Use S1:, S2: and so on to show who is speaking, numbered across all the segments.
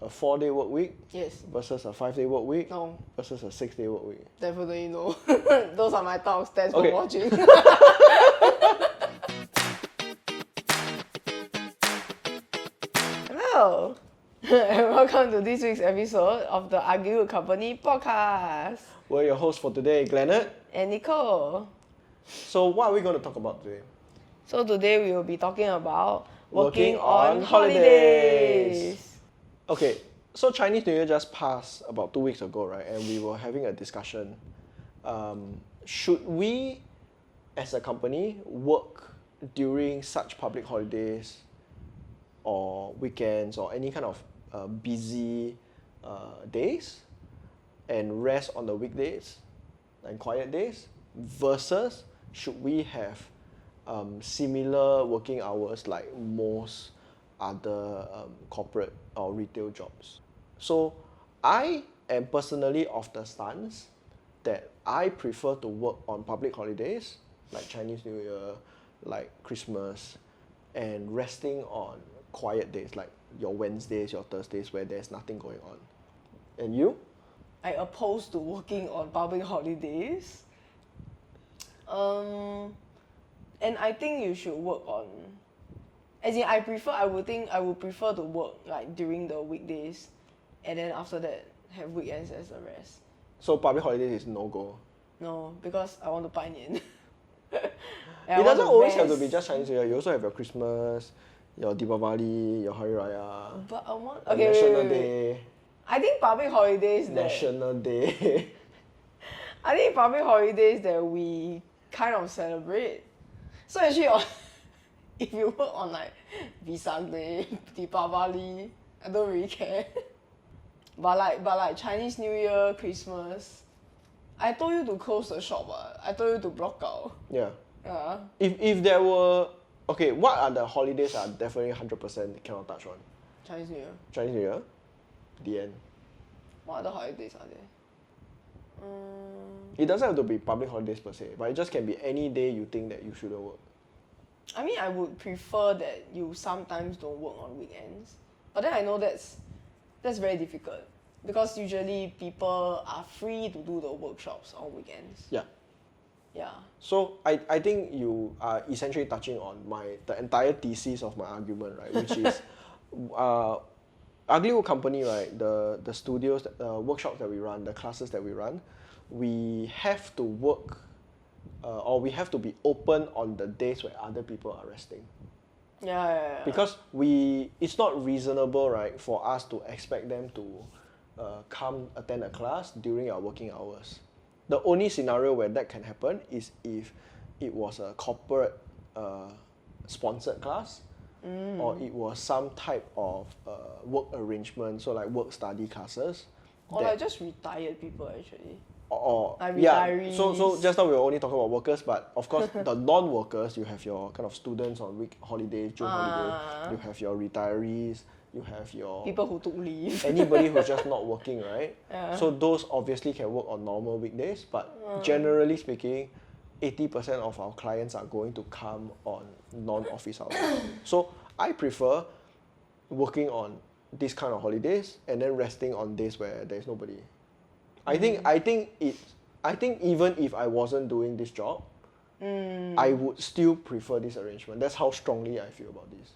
S1: A 4-day work week
S2: Yes.
S1: versus a 5-day work week
S2: No.
S1: versus a 6-day work week?
S2: Definitely no. Those are my thoughts. Thanks
S1: Okay.
S2: for watching. Hello. And welcome to this week's episode of the Argue Company podcast.
S1: We're your hosts for today, Glennard.
S2: And Nicole.
S1: So what are we going to talk about today?
S2: So today we will be talking about
S1: Working
S2: working
S1: on
S2: on
S1: holidays.
S2: holidays.
S1: Okay, so Chinese New Year just passed about 2 weeks ago, right? And we were having a discussion. Should we, as a company, work during such public holidays or weekends or any kind of busy days and rest on the weekdays and quiet days? Versus should we have similar working hours like most other corporate or retail jobs? So I am personally of the stance that I prefer to work on public holidays like Chinese New Year, like Christmas, and resting on quiet days like your Wednesdays, your Thursdays where there's nothing going on. And you?
S2: I oppose to working on public holidays. And I think you should work on, as in I would prefer to work like during the weekdays and then after that have weekends as the rest.
S1: So public holidays is no-go?
S2: No, because I want to 拜年.
S1: It doesn't always have to be just Chinese New Year. You also have your Christmas, your Deepavali, your Hari Raya,
S2: But I want
S1: National Day.
S2: I think public holidays
S1: National Day.
S2: I think public holidays that we kind of celebrate. So actually, if you work on like Vesak Day, Deepavali, I don't really care. But like Chinese New Year, Christmas, I told you to close the shop. I told you to block out.
S1: Yeah.
S2: Yeah.
S1: If there were, okay, what are the holidays are definitely 100% cannot touch on?
S2: Chinese New Year.
S1: Chinese New Year, the end.
S2: What other holidays are there?
S1: It doesn't have to be public holidays per se, but it just can be any day you think that you shouldn't work.
S2: I mean, I would prefer that you sometimes don't work on weekends. But then I know that's very difficult because usually people are free to do the workshops on weekends.
S1: Yeah.
S2: Yeah.
S1: So I think you are essentially touching on the entire thesis of my argument, right? Which is, Ugly Wood Company, right? The studios, workshops that we run, the classes that we run, we have to work, or we have to be open on the days where other people are resting.
S2: Yeah.
S1: Because it's not reasonable, right, for us to expect them to come attend a class during our working hours. The only scenario where that can happen is if it was a corporate sponsored class, or it was some type of work arrangement, so like work study classes.
S2: Or like just retired people actually.
S1: Or
S2: like
S1: yeah,
S2: retirees.
S1: so just now we were only talking about workers, but of course the non-workers, you have your kind of students on week holidays, June holiday, you have your retirees, you have your
S2: People who took leave.
S1: anybody who's just not working, right?
S2: Yeah.
S1: So those obviously can work on normal weekdays, but generally speaking, 80% of our clients are going to come on non-office hours. So I prefer working on this kind of holidays and then resting on days where there's nobody. I think even if I wasn't doing this job, I would still prefer this arrangement. That's how strongly I feel about this.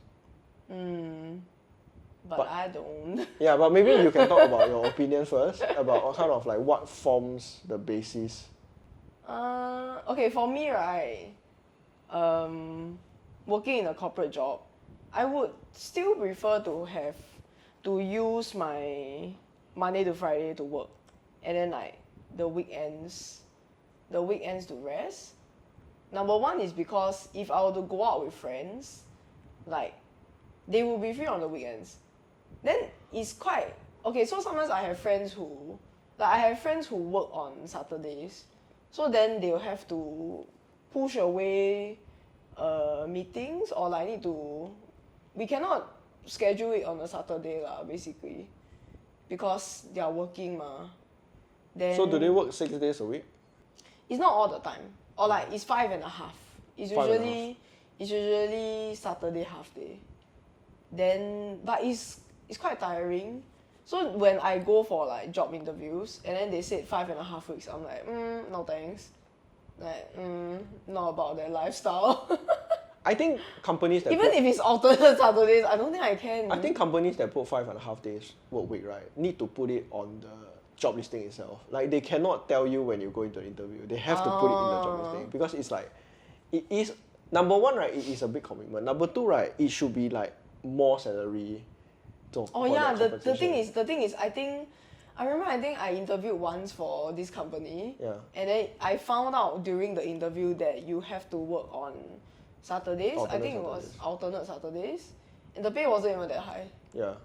S2: But I don't.
S1: Yeah, but maybe you can talk about your opinion first about kind of like what forms the basis.
S2: Okay, for me, right, working in a corporate job, I would still prefer to use my Monday to Friday to work, and then like the weekends to rest. Number one is because if I were to go out with friends, like they will be free on the weekends. Then it's quite okay. So sometimes I have friends who work on Saturdays, so then they'll have to push away meetings or like we cannot schedule it on a Saturday lah, basically, because they are working ma. Then
S1: So do they work 6 days a week?
S2: It's not all the time, or like it's 5.5. It's usually Saturday half day. Then but it's quite tiring So when I go for like job interviews and then they said 5.5 weeks, I'm like, no thanks. Like, not about their lifestyle.
S1: I think companies that
S2: Even if it's alternate Saturdays, I don't think I can.
S1: I think companies that put 5.5 days work week, right, need to put it on the job listing itself. Like they cannot tell you when you go into an interview. They have to put it in the job listing because it's like, it is, number one, right, it is a big commitment. Number two, right, it should be like more salary.
S2: Oh yeah, the thing is, I remember I interviewed once for this company.
S1: Yeah.
S2: And then I found out during the interview that you have to work on Saturdays. I think it was alternate Saturdays. And the pay wasn't even that high.
S1: Yeah.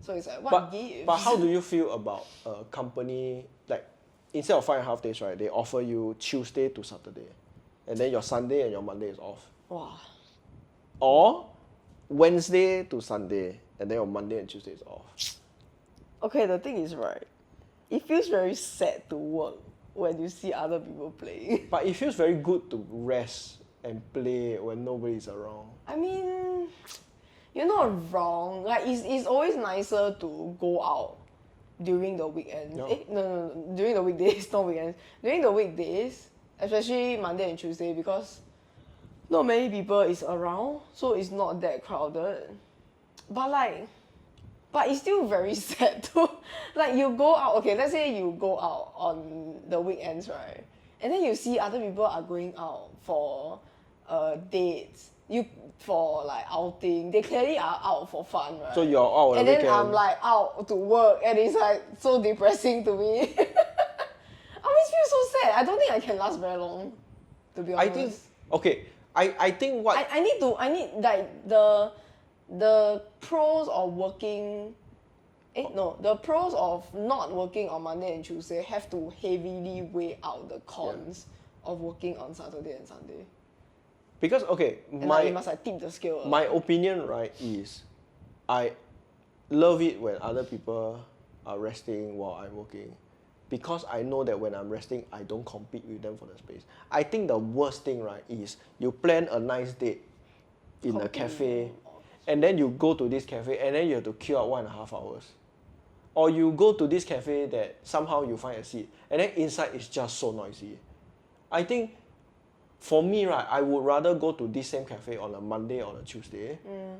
S2: So it's like, what gives?
S1: But how do you feel about a company, like, instead of 5.5 days, right, they offer you Tuesday to Saturday. And then your Sunday and your Monday is off.
S2: Wow.
S1: Or Wednesday to Sunday, and then your Monday and Tuesday is off.
S2: Okay, the thing is, right, it feels very sad to work when you see other people playing.
S1: But it feels very good to rest and play when nobody's around.
S2: I mean, you're not wrong. Like, it's always nicer to go out during the weekends.
S1: No.
S2: No, during the weekdays, not weekends. During the weekdays, especially Monday and Tuesday, because not many people is around, so it's not that crowded. But it's still very sad too. Like you go out, okay, let's say you go out on the weekends, right? And then you see other people are going out for dates, for like outing. They clearly are out for fun, right?
S1: So you're out on
S2: and
S1: the
S2: then
S1: weekend.
S2: I'm like out to work, and it's like so depressing to me. I always feel so sad. I don't think I can last very long, to be honest.
S1: I think, okay, I think what...
S2: I need like the pros of working, the pros of not working on Monday and Tuesday have to heavily weigh out the cons of working on Saturday and Sunday.
S1: Because, okay,
S2: and you must like tip the scale.
S1: My opinion, right, is I love it when other people are resting while I'm working. Because I know that when I'm resting, I don't compete with them for the space. I think the worst thing, right, is you plan a nice date in a cafe, and then you go to this cafe, and then you have to queue up 1.5 hours. Or you go to this cafe that somehow you find a seat, and then inside it's just so noisy. I think, for me, right, I would rather go to this same cafe on a Monday or a Tuesday,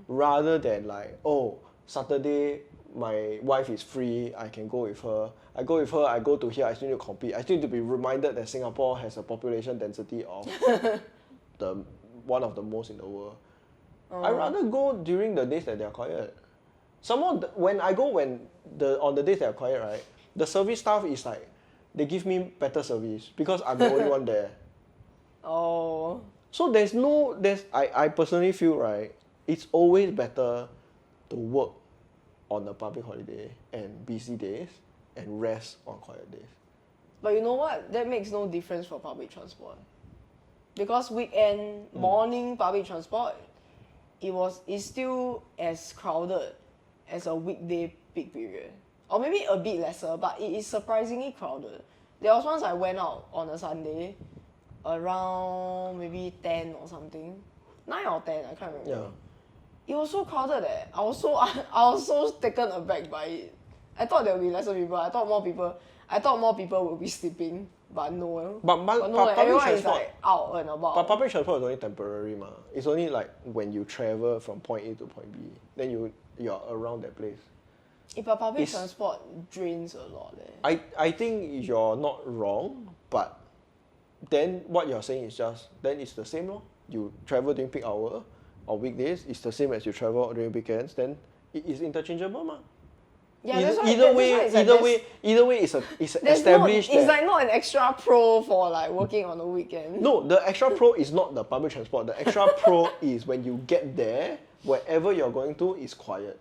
S1: rather than like, oh, Saturday, my wife is free, I can go with her. I go with her, I go to here, I still need to compete. I still need to be reminded that Singapore has a population density of one of the most in the world. I'd rather go during the days that they are quiet. Some when I go on the days that are quiet, right, the service staff is like, they give me better service because I'm the only one there.
S2: Oh.
S1: So I personally feel, right, it's always better to work on a public holiday and busy days and rest on quiet days.
S2: But you know what? That makes no difference for public transport. Because weekend, morning public transport, it's still as crowded as a weekday peak period. Or maybe a bit lesser, but it is surprisingly crowded. There was once I went out on a Sunday, around maybe 10 or something. 9 or 10, I can't remember.
S1: Yeah.
S2: It was so crowded I was so taken aback by it. I thought there would be lesser people. I thought more people would be sleeping, but no.
S1: But public
S2: everyone
S1: transport
S2: is like out and about.
S1: But public transport is only temporary, ma. It's only like when you travel from point A to point B, then you're around that place.
S2: But public transport drains a lot.
S1: I think you're not wrong, but then what you're saying is just, then it's the same lor. You travel during peak hour or weekdays, it's the same as you travel during weekends, then it is interchangeable, ma.
S2: Yeah,
S1: Either way, it's established.
S2: It's like not an extra pro for like working on the weekend.
S1: No, the extra pro is not the public transport. The extra pro is when you get there, wherever you're going to is quiet.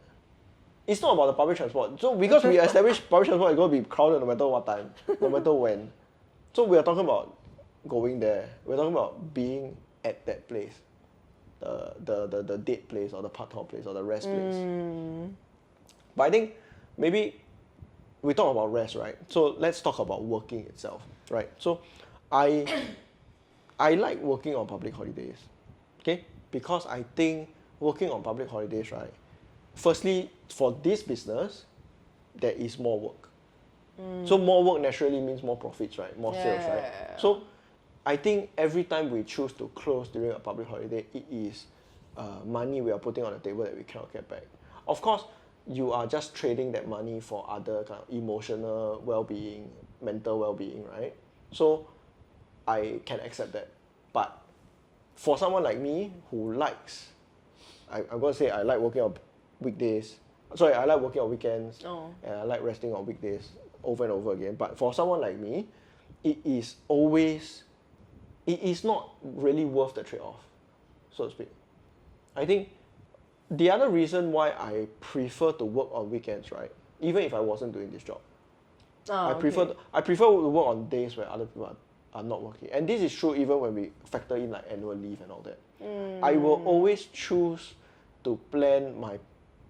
S1: It's not about the public transport. So because we established public transport is going to be crowded no matter what time, no matter when. So we are talking about going there. We're talking about being at that place, the date place or the part-time place or the rest place. But I think maybe we talk about rest, right? So let's talk about working itself, right? So I like working on public holidays, okay? Because I think working on public holidays, right? Firstly, for this business, there is more work. So more work naturally means more profits, right? More sales, right? So I think every time we choose to close during a public holiday, it is money we are putting on the table that we cannot get back. Of course, you are just trading that money for other kind of emotional well-being, mental well-being, right? So I can accept that. But for someone like me who likes, I'm going to say I like working on weekdays. Sorry, I like working on weekends, and I like resting on weekdays over and over again. But for someone like me, it is not really worth the trade-off, so to speak. I think the other reason why I prefer to work on weekends, right, even if I wasn't doing this job, I prefer to work on days where other people are not working. And this is true even when we factor in like annual leave and all that. I will always choose to plan my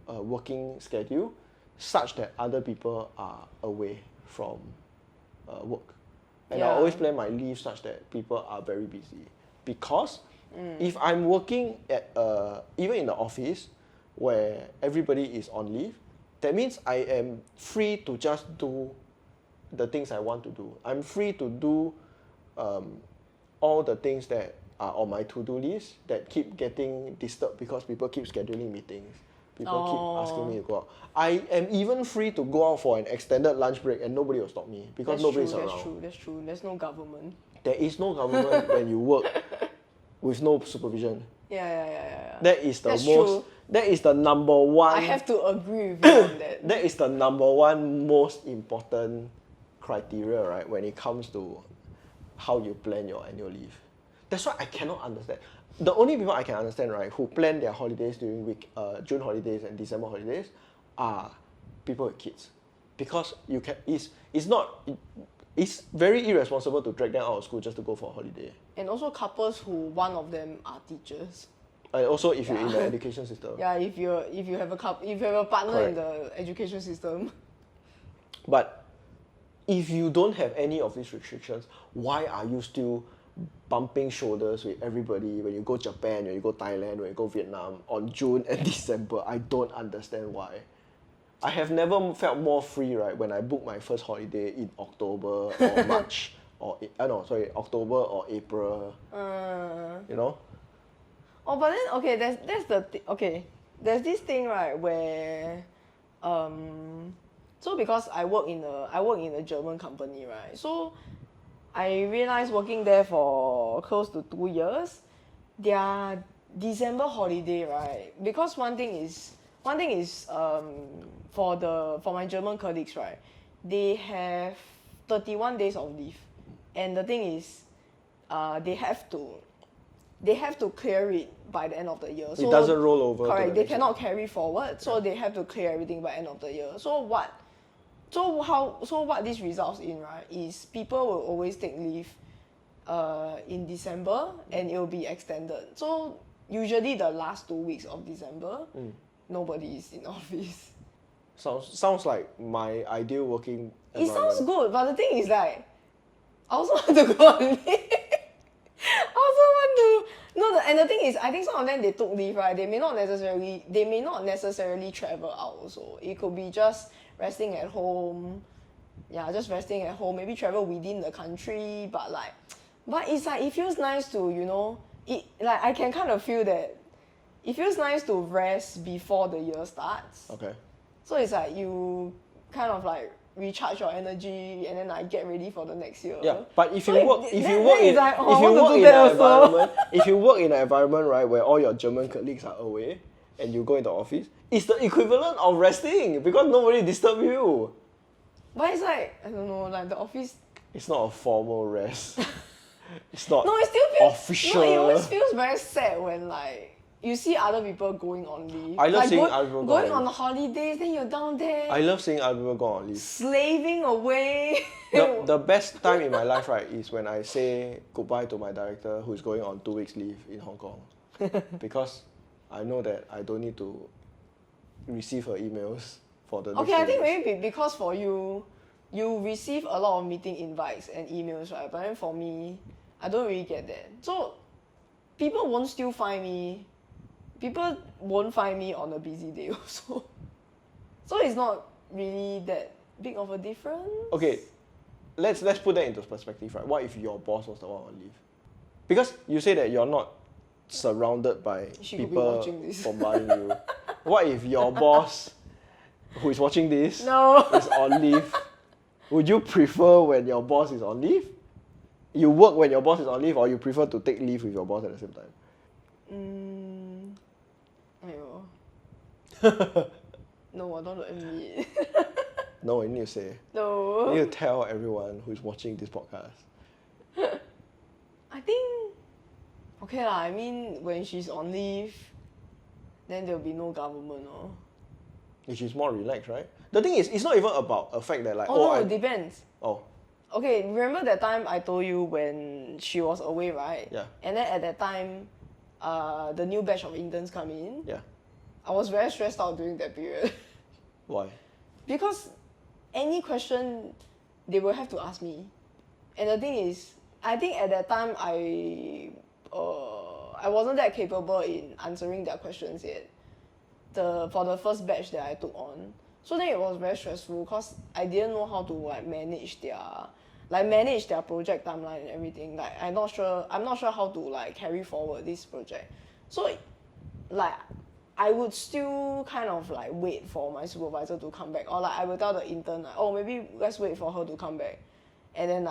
S1: working schedule such that other people are away from work. And I always plan my leave such that people are very busy. Because if I'm working at even in the office where everybody is on leave, that means I am free to just do the things I want to do. I'm free to do all the things that are on my to-do list that keep getting disturbed because people keep scheduling meetings. People keep asking me to go out. I am even free to go out for an extended lunch break and nobody will stop me because nobody's around.
S2: That's true. There's no government.
S1: There is no government when you work with no supervision.
S2: Yeah.
S1: That is the
S2: True.
S1: That is the number one.
S2: I have to agree with you on that.
S1: That is the number one most important criteria, right, when it comes to how you plan your annual leave. That's why I cannot understand. The only people I can understand, right, who plan their holidays during June holidays and December holidays are people with kids. Because it's very irresponsible to drag them out of school just to go for a holiday.
S2: And also couples who one of them are teachers.
S1: And also if you're in the education system.
S2: Yeah, if you have a partner
S1: Correct.
S2: in the education system.
S1: But if you don't have any of these restrictions, why are you still bumping shoulders with everybody when you go Japan, when you go Thailand, when you go Vietnam on June and December? I don't understand why. I have never felt more free, right, when I booked my first holiday in October or March October or April. You know?
S2: Oh, but then there's this thing, right, where so because I work in a German company, right? So I realized working there for close to 2 years, their December holiday, right? Because one thing is for my German colleagues, right? They have 31 days of leave, and the thing is, they have to clear it by the end of the year. So
S1: it doesn't roll over.
S2: Correct. They cannot carry forward, so they have to clear everything by end of the year. So what this results in, right, is people will always take leave in December and it will be extended. So usually the last 2 weeks of December, nobody is in office.
S1: Sounds like my ideal working environment.
S2: It sounds good, but the thing is like, I also want to go on leave. And the thing is, I think some of them, they took leave, right? They may not necessarily travel out also. It could be just resting at home. Yeah, just resting at home. Maybe travel within the country, but it's like, it feels nice to, I can kind of feel that it feels nice to rest before the year starts.
S1: Okay.
S2: So it's like you kind of like recharge your energy and then get ready for the next year.
S1: Yeah, but if you work in an environment, right, where all your German colleagues are away and you go into office, it's the equivalent of resting because nobody disturb you.
S2: But it's like, I don't know, like the office.
S1: It's not a formal rest. It's not
S2: it still feels
S1: official.
S2: No, it always feels very sad when you see other people going on leave.
S1: I love seeing other people
S2: going on holidays, then you're down there.
S1: I love seeing other people go on leave.
S2: Slaving away.
S1: The best time in my life, right, is when I say goodbye to my director who's going on 2 weeks leave in Hong Kong. Because I know that I don't need to receive her emails for the next
S2: Okay, I think
S1: weeks.
S2: maybe because for you receive a lot of meeting invites and emails, right? But then for me, I don't really get that. So people won't find me on a busy day also. So it's not really that big of a difference.
S1: Okay, let's put that into perspective, right? What if your boss was the one on leave? Because you say that you're not surrounded by
S2: She could be
S1: people
S2: watching this.
S1: bombarding you. What if your boss, who is watching this,
S2: No.
S1: is on leave? Would you prefer when your boss is on leave? You work when your boss is on leave, or you prefer to take leave with your boss at the same time?
S2: Aiyo. No, I don't want to admit.
S1: No, you need to say.
S2: No.
S1: You need to tell everyone who is watching this podcast.
S2: I think okay lah. I mean, when she's on leave, then there'll be no government, oh.
S1: Which is more relaxed, right? The thing is, it's not even about a fact that like,
S2: Oh no, it depends.
S1: Oh,
S2: Okay, remember that time I told you when she was away, right?
S1: Yeah.
S2: And then at that time, the new batch of interns come in.
S1: yeah.
S2: I was very stressed out during that period.
S1: Why?
S2: Because any question they will have to ask me. And the thing is, I think at that time I wasn't that capable in answering their questions yet. For the first batch that I took on. So then it was very stressful because I didn't know how to manage their project timeline and everything. Like I'm not sure how to carry forward this project. So I would still kind of wait for my supervisor to come back, or I will tell the intern oh, maybe let's wait for her to come back, and then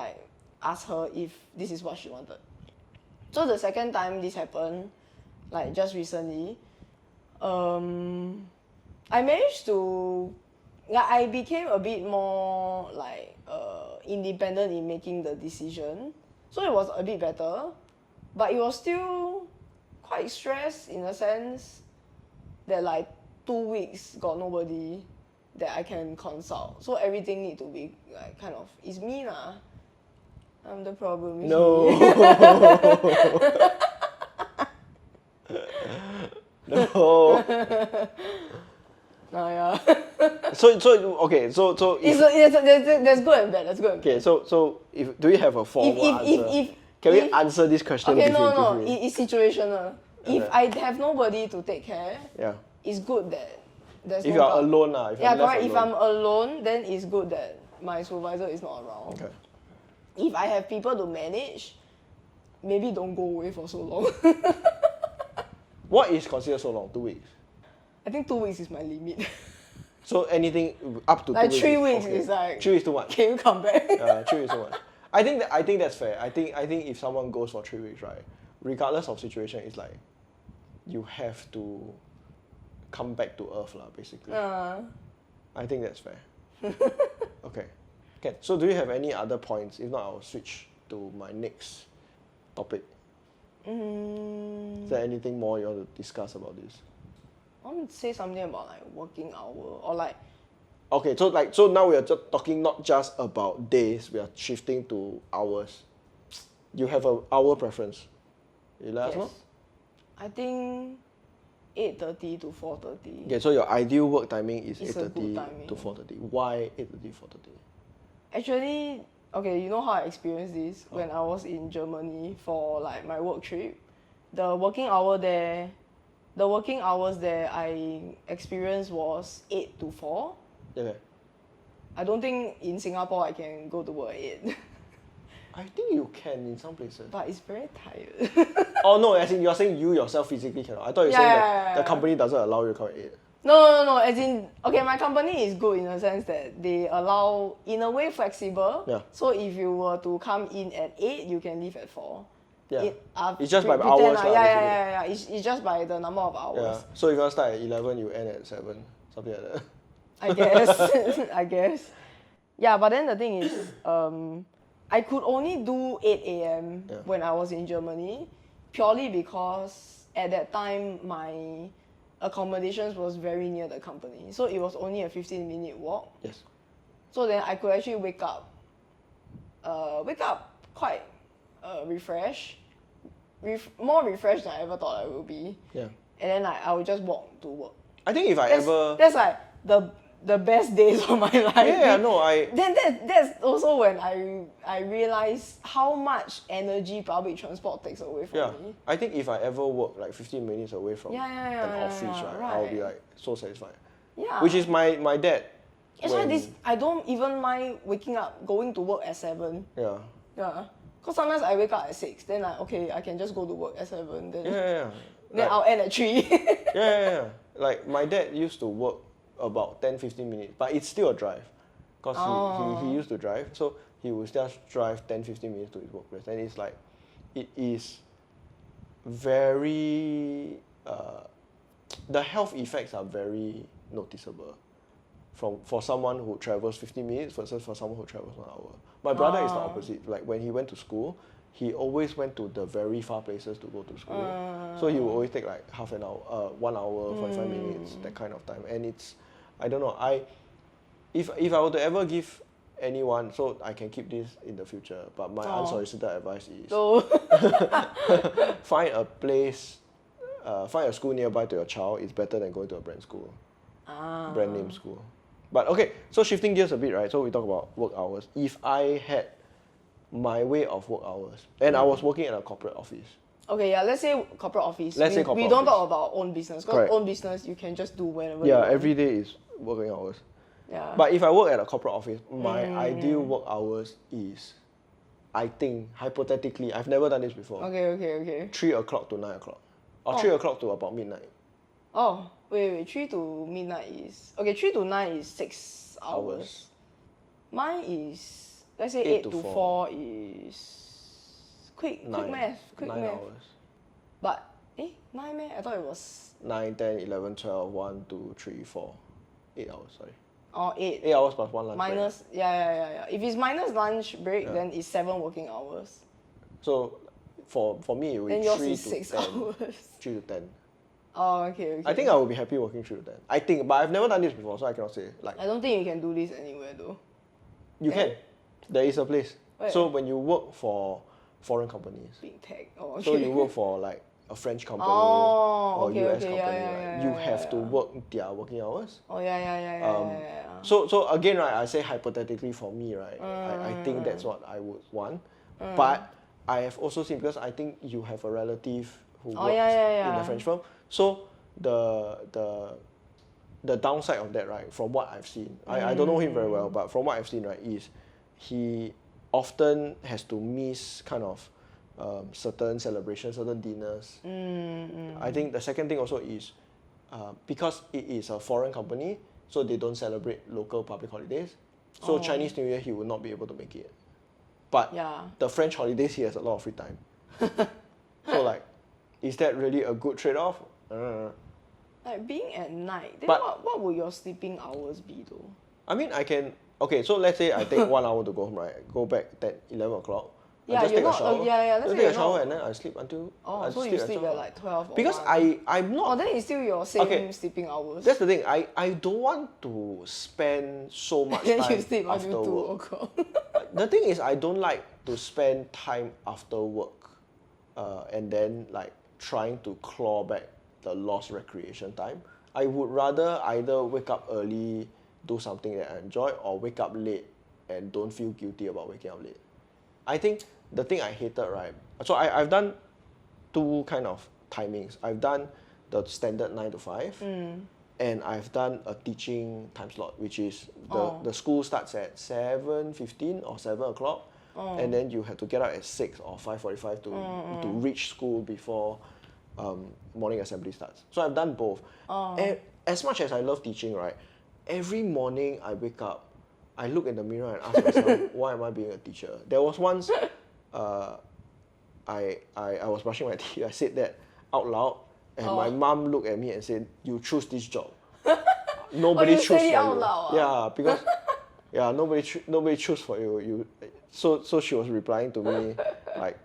S2: ask her if this is what she wanted. So the second time this happened, just recently, I managed to I became a bit more independent in making the decision, so it was a bit better, but it was still quite stressed in a sense that 2 weeks got nobody that I can consult, so everything need to be kind of it's me lah. I'm the problem. It's
S1: No.
S2: me.
S1: No.
S2: Yeah.
S1: So okay. So if,
S2: There's good and bad. That's good. And bad.
S1: okay. So if do you have a formal answer? Can we answer this question?
S2: Okay, no.
S1: definitively?
S2: It's situational. If
S1: Okay.
S2: I have nobody to take care,
S1: Yeah.
S2: it's good that there's
S1: If
S2: no
S1: you're
S2: gov-
S1: alone lah. If you're
S2: Yeah,
S1: left
S2: correct. If
S1: alone.
S2: I'm alone, then it's good that my supervisor is not around.
S1: Okay.
S2: If I have people to manage, maybe don't go away for so long.
S1: What is considered so long? 2 weeks.
S2: I think 2 weeks is my limit.
S1: So anything up to 2 weeks.
S2: 3 weeks
S1: okay.
S2: is
S1: 3 weeks too much.
S2: can you come back?
S1: 3 weeks too much. I think that's fair. I think if someone goes for 3 weeks, right, regardless of situation, it's you have to come back to earth lah, basically. I think that's fair. Okay. So do you have any other points? If not, I'll switch to my next topic. Is there anything more you want to discuss about this?
S2: I want to say something about working hour or
S1: Okay, so now we are just talking not just about days, we are shifting to hours. You have an hour preference. You let us know?
S2: I think 8:30 to 4:30.
S1: Okay, so your ideal work timing is
S2: It's a good
S1: 8:30
S2: timing.
S1: to 4:30. Why 8:30 4:30?
S2: Actually, okay, you know how I experienced this when I was in Germany for my work trip. The working hours there I experienced was 8 to 4.
S1: Okay.
S2: I don't think in Singapore I can go to work at 8.
S1: I think you can in some places.
S2: But it's very tired.
S1: Oh no, as in you're saying you yourself physically cannot. I thought you're saying that the company doesn't allow you to come at 8.
S2: No. As in, okay, my company is good in the sense that they allow, in a way, flexible.
S1: Yeah.
S2: So if you were to come in at 8, you can leave at 4.
S1: Yeah. It's just by
S2: pretend
S1: hours
S2: lah.
S1: lah,
S2: Yeah. It's just by the number of hours.
S1: Yeah. So if you want to start at 11, you end at 7, something like that.
S2: I guess. I guess. Yeah, but then the thing is, I could only do 8 a.m. when I was in Germany, purely because at that time my accommodations was very near the company. So it was only a 15-minute walk.
S1: Yes.
S2: So then I could actually wake up quite refreshed, more refreshed than I ever thought I would be.
S1: Yeah.
S2: And then I would just walk to work.
S1: I think if
S2: That's the best days of my life.
S1: Yeah, no,
S2: Then that's also when I realized how much energy public transport takes away from me.
S1: I think if I ever work 15 minutes away from an office, right, I'll be so satisfied.
S2: Yeah.
S1: Which is my dad.
S2: That's why I don't even mind waking up, going to work at 7.
S1: Yeah.
S2: Yeah. Because sometimes I wake up at 6, then okay, I can just go to work at 7. Then,
S1: Yeah.
S2: then I'll end at 3.
S1: Yeah. Like my dad used to work about 10-15 minutes, but it's still a drive. Because he used to drive, so he would just drive 10-15 minutes to his workplace. And it's like, it is very, the health effects are very noticeable for someone who travels 15 minutes versus for someone who travels 1 hour. My brother is the opposite. Like when he went to school, he always went to the very far places to go to school. So he would always take like half an hour, 1 hour, 45 minutes, that kind of time. And it's, I don't know, if I were to ever give anyone, so I can keep this in the future, but my unsolicited advice is find a place, find a school nearby to your child. It's better than going to a brand school, brand name school. But okay, so shifting gears a bit, right? So we talk about work hours. If I had my way of work hours, and I was working in a corporate office.
S2: Okay, yeah, let's say corporate office.
S1: Let's say corporate
S2: we don't
S1: office.
S2: talk about own business. Because own business, you can just do whenever you
S1: Yeah,
S2: want.
S1: every day is working hours.
S2: Yeah.
S1: But if I work at a corporate office, my ideal work hours is, I think, hypothetically, I've never done this before.
S2: Okay.
S1: 3 o'clock to 9 o'clock. Or 3 o'clock to about midnight.
S2: Oh, wait. 3 to midnight is... Okay, 3 to 9 is 6 hours. Mine is... Let's say 8 to 4 is... Quick math.
S1: 9 hours.
S2: But, 9 meh? I thought it was...
S1: 9, 10, 11, 12, 1, 2, 3, 4. 8 hours, sorry.
S2: Oh, 8.
S1: 8 hours plus 1 lunch
S2: minus, break. Yeah. If it's minus lunch break, then it's 7 working hours.
S1: So, for me, it would be 3 to
S2: 6
S1: 10.
S2: hours.
S1: 3 to 10.
S2: Oh, okay.
S1: I think I would be happy working 3 to 10. I think, but I've never done this before, so I cannot say. Like,
S2: I don't think you can do this anywhere though.
S1: You can. There is a place.
S2: Where?
S1: So when you work for foreign companies,
S2: Big tech. Oh, okay.
S1: so you work for like a French company
S2: or
S1: US
S2: okay.
S1: company,
S2: Yeah,
S1: you have to work their working hours.
S2: Oh yeah.
S1: So again, right, I say hypothetically for me, right, I think that's what I would want. But I have also seen, because I think you have a relative who works in a French firm. So the downside of that, right, from what I've seen, I don't know him very well, but from what I've seen, right, is he often has to miss kind of certain celebrations, certain dinners. I think the second thing also is because it is a foreign company, so they don't celebrate local public holidays. So Chinese New Year, he will not be able to make it. But the French holidays, he has a lot of free time. So like, is that really a good trade-off?
S2: Like being at night, then
S1: But,
S2: what would your sleeping hours be though?
S1: I mean, I can, okay, so let's say I take 1 hour to go home, right? Go back at 11 o'clock. I just take a shower.
S2: Let's
S1: take a shower and then I sleep until.
S2: Oh, so you sleep at like 12 or
S1: Because
S2: 1.
S1: I'm not.
S2: Oh, then it's still your same sleeping hours.
S1: That's the thing. I don't want to spend so much time
S2: then you sleep
S1: after
S2: until 2
S1: work.
S2: o'clock.
S1: The thing is, I don't like to spend time after work, and then like trying to claw back the lost recreation time. I would rather either wake up early, do something that I enjoy, or wake up late and don't feel guilty about waking up late. I think the thing I hated, right? So I've done 2 kind of timings. I've done the standard 9 to 5, and I've done a teaching time slot, which is the school starts at 7:15 or 7 o'clock, and then you have to get up at 6 or 5:45 to reach school before morning assembly starts. So I've done both. And as much as I love teaching, right, every morning I wake up, I look in the mirror and ask myself, why am I being a teacher? There was once I was brushing my teeth, I said that out loud, and my mom looked at me and said, you choose this job. Nobody choose for you.
S2: Out loud,
S1: Yeah, because nobody choose for you. So she was replying to me like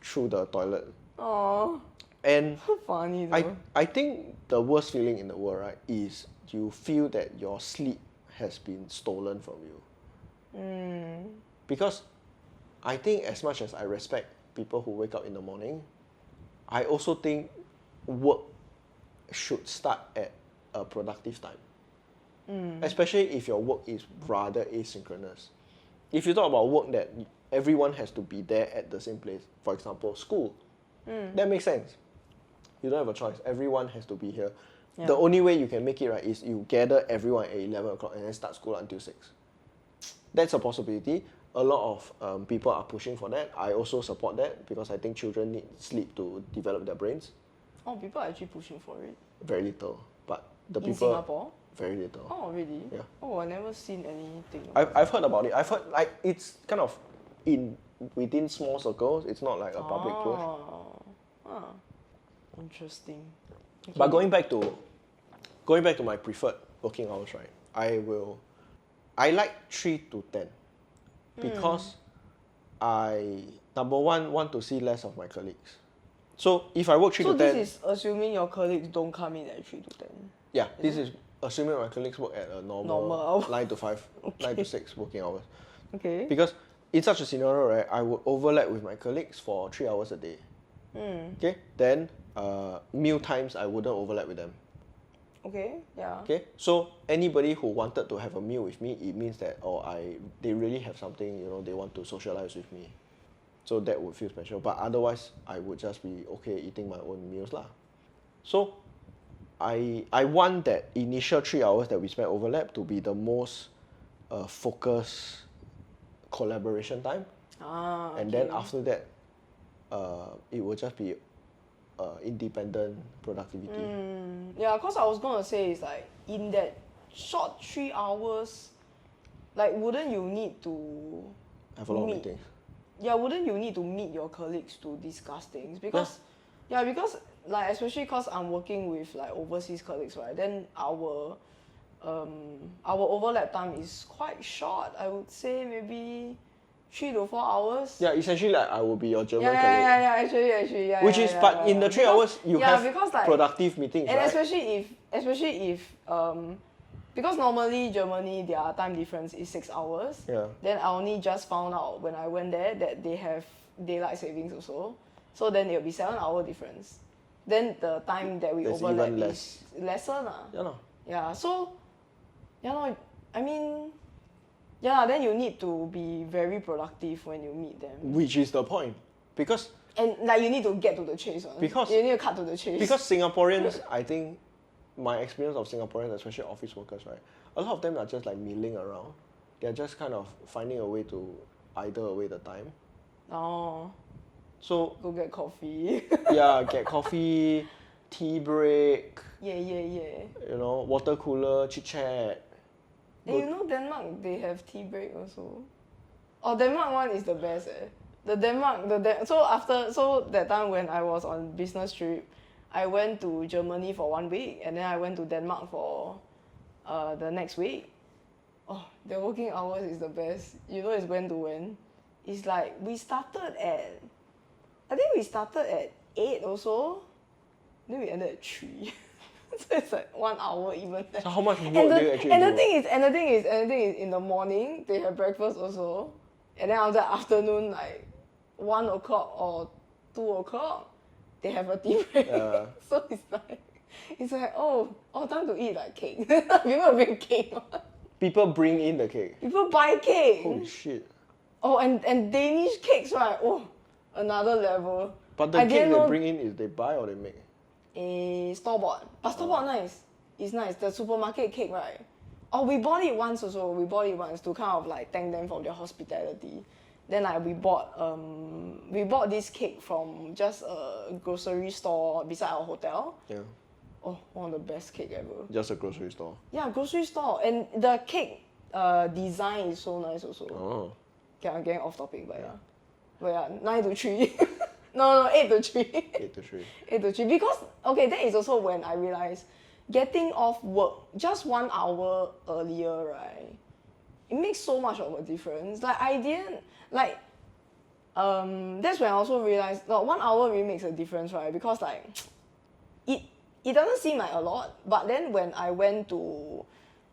S1: through the toilet.
S2: Oh.
S1: And
S2: so funny though.
S1: I think the worst feeling in the world, right, is you feel that your sleep has been stolen from you. Because I think as much as I respect people who wake up in the morning, I also think work should start at a productive time. Especially if your work is rather asynchronous. If you talk about work that everyone has to be there at the same place, for example, school, that makes sense. You don't have a choice. Everyone has to be here. The only way you can make it right is you gather everyone at 11 o'clock and then start school until 6. That's a possibility. A lot of people are pushing for that. I also support that because I think children need sleep to develop their brains.
S2: Oh, people are actually pushing for it.
S1: Very little, but the
S2: In
S1: people
S2: Singapore?
S1: very little.
S2: Oh, really?
S1: Yeah.
S2: Oh, I never seen anything.
S1: I've heard about it. I've heard like it's kind of within small circles. It's not like a public push.
S2: Ah, interesting. Okay.
S1: But going back to my preferred working hours, right? I like 3 to 10 because I number one want to see less of my colleagues. So if I work 3 to 10,
S2: So this is assuming your colleagues don't come in at 3 to 10.
S1: yeah, this is assuming my colleagues work at a normal
S2: hour.
S1: 9 to 5, 9 to 6 working hours.
S2: Okay.
S1: Because in such a scenario, right, I would overlap with my colleagues for 3 hours a day. Okay, then meal times I wouldn't overlap with them.
S2: Okay. Yeah.
S1: Okay, so anybody who wanted to have a meal with me, it means that they really have something, they want to socialize with me. So that would feel special. But otherwise, I would just be okay eating my own meals lah. So I want that initial 3 hours that we spend overlap to be the most focused collaboration time.
S2: Okay.
S1: And then after that, it will just be independent productivity.
S2: Yeah, because I was gonna say is like in that short 3 hours, like wouldn't you need to
S1: Have a lot of meetings.
S2: Yeah, wouldn't you need to meet your colleagues to discuss things? Because because like especially because I'm working with like overseas colleagues, right? Then our overlap time is quite short. I would say maybe 3 to 4 hours.
S1: Yeah, essentially like I will be your German colleague.
S2: Yeah, actually, yeah.
S1: Which is, but in the 3 hours you have
S2: because, like,
S1: productive meetings,
S2: and
S1: right?
S2: especially if because normally Germany their time difference is 6 hours.
S1: Yeah.
S2: Then I only just found out when I went there that they have daylight savings also. So then it'll be 7 hour difference. Then the time that we
S1: There's
S2: overlap
S1: even
S2: is lesser lah.
S1: Yeah, no.
S2: Yeah. So I mean, yeah, then you need to be very productive when you meet them.
S1: Which is the point. Because
S2: And like you need to get to the chase.
S1: Because-
S2: you need to cut to the chase.
S1: Because Singaporeans, I think, my experience of Singaporeans, especially office workers, right, a lot of them are just like milling around. They're just kind of finding a way to idle away the time.
S2: Oh,
S1: So
S2: go get coffee.
S1: yeah, get coffee, tea break,
S2: yeah.
S1: water cooler, chit chat.
S2: And you know Denmark, they have tea break also. Oh, Denmark one is the best The Denmark, so that time when I was on business trip, I went to Germany for 1 week and then I went to Denmark for the next week. Oh, their working hours is the best. You know it's when to when. It's like we started at 8 also. Then we ended at 3. So it's like 1 hour even.
S1: So how much work do you actually do?
S2: And the thing is in the morning they have breakfast also. And then after afternoon, like 1 o'clock or 2 o'clock, they have a tea break.
S1: Yeah.
S2: So it's like time to eat like cake. People bring cake.
S1: People bring in the cake.
S2: People buy cake.
S1: Holy shit.
S2: Oh, and Danish cakes, right? Oh, another level.
S1: But the cake they bring in is they buy or they make?
S2: Store bought. But store bought nice. It's nice. The supermarket cake, right? Oh, we bought it once also. We bought it once to kind of like thank them for their hospitality. Then we bought this cake from just a grocery store beside our hotel.
S1: Yeah.
S2: Oh, one of the best cake ever.
S1: Just a grocery store.
S2: Yeah, grocery store. And the cake design is so nice also.
S1: Oh.
S2: Okay, I'm getting off topic, but yeah. But yeah, 9 to 3. No, 8 to 3.
S1: 8 to 3.
S2: 8 to 3. Because, okay, that is also when I realized getting off work just 1 hour earlier, right? It makes so much of a difference. Like, I didn't, like, that's when I also realized, 1 hour really makes a difference, right? Because, like, it doesn't seem like a lot, but then when I went to,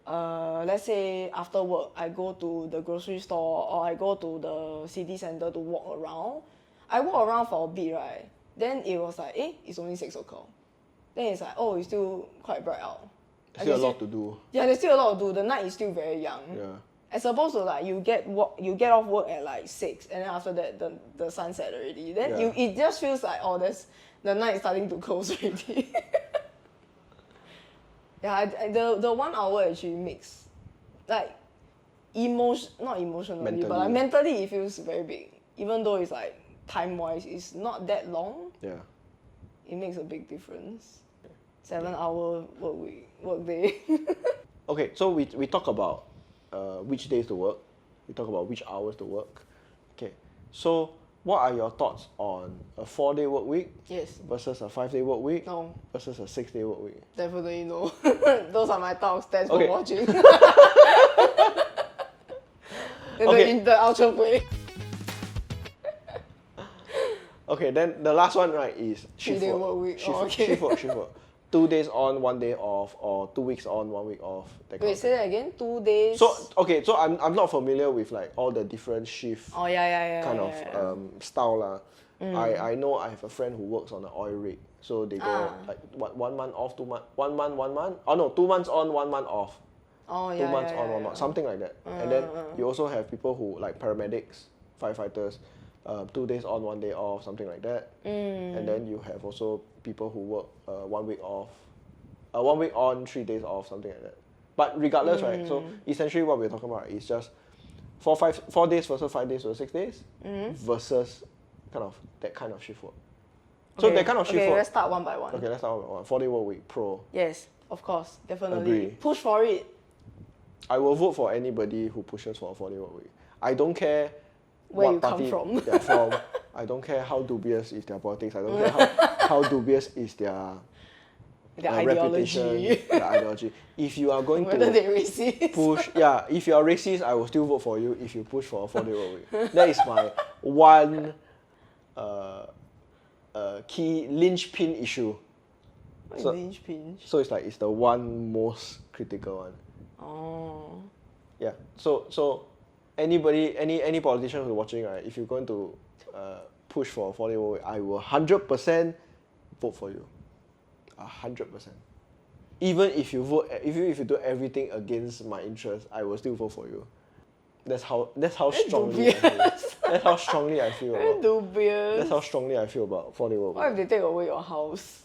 S2: let's say after work, I go to the grocery store or I go to the city center to walk around. I walk around for a bit, right? Then it was like, it's only 6 o'clock. Then it's like, it's still quite bright out.
S1: Still a lot to do.
S2: Yeah, there's still a lot to do. The night is still very young.
S1: Yeah.
S2: As opposed to like you get off work at like 6, and then after that the sunset already. Then it just feels like the night is starting to close already. Yeah, the 1 hour actually makes like not emotionally, but like mentally it feels very big. Even though it's like time wise it's not that long.
S1: Yeah.
S2: It makes a big difference. 7-hour work day.
S1: Okay, so we talk about which days to work. We talk about which hours to work. Okay, so what are your thoughts on a 4-day work week
S2: Yes.
S1: versus a 5-day work week
S2: No.
S1: versus a 6-day work week?
S2: Definitely no. Those are my thoughts. Thanks
S1: Okay.
S2: for watching.
S1: Okay.
S2: The outro play.
S1: Okay, then the last one, right, is shift
S2: 3-day
S1: work.
S2: work week.
S1: Shift,
S2: Oh, okay.
S1: shift work. 2 days on, 1 day off, or 2 weeks on, 1 week off. That kind
S2: Wait,
S1: of
S2: say
S1: thing.
S2: that again. 2 days.
S1: So okay, so I'm not familiar with like all the different shift
S2: Oh yeah.
S1: kind
S2: yeah.
S1: of style lah. I know I have a friend who works on an oil rig, so they go like 1 month off, 2 month, 1 month, 1 month. Oh no, 2 months on, 1 month off.
S2: Oh
S1: 2 months on, 1 month, something like that. And then you also have people who like paramedics, firefighters, 2 days on, 1 day off, something like that. And then you have also people who work 1 week off, 1 week on, 3 days off, something like that. But regardless, right? So essentially, what we're talking about is just 4 days versus 5 days versus 6 days versus that kind of shift work. So that kind of shift
S2: Okay,
S1: work.
S2: let's start one by one.
S1: Okay, let's start with one. 4-day work week pro.
S2: Yes, of course, definitely.
S1: Agree.
S2: Push for it.
S1: I will vote for anybody who pushes for a 4-day work week. I don't care
S2: Where
S1: what
S2: you come
S1: party
S2: from.
S1: they're from. I don't care how dubious is their politics. I don't care how dubious is their reputation,
S2: ideology.
S1: their ideology. If you are going
S2: Whether
S1: to
S2: they racist.
S1: push, if you are racist, I will still vote for you if you push for a 4-day work week. That is my one key linchpin issue.
S2: What is
S1: So-
S2: linchpin?
S1: So it's the one most critical one.
S2: Oh.
S1: Yeah. So any politician who's watching, right, if you're going to push for a 4-day work week, I will 100% vote for you. 100%. Even if you if you do everything against my interest, I will still vote for you. That's how strongly I feel. That's how strongly I feel
S2: Very
S1: about.
S2: dubious.
S1: That's how strongly I feel about 4-day work
S2: What
S1: week.
S2: if they take away your house?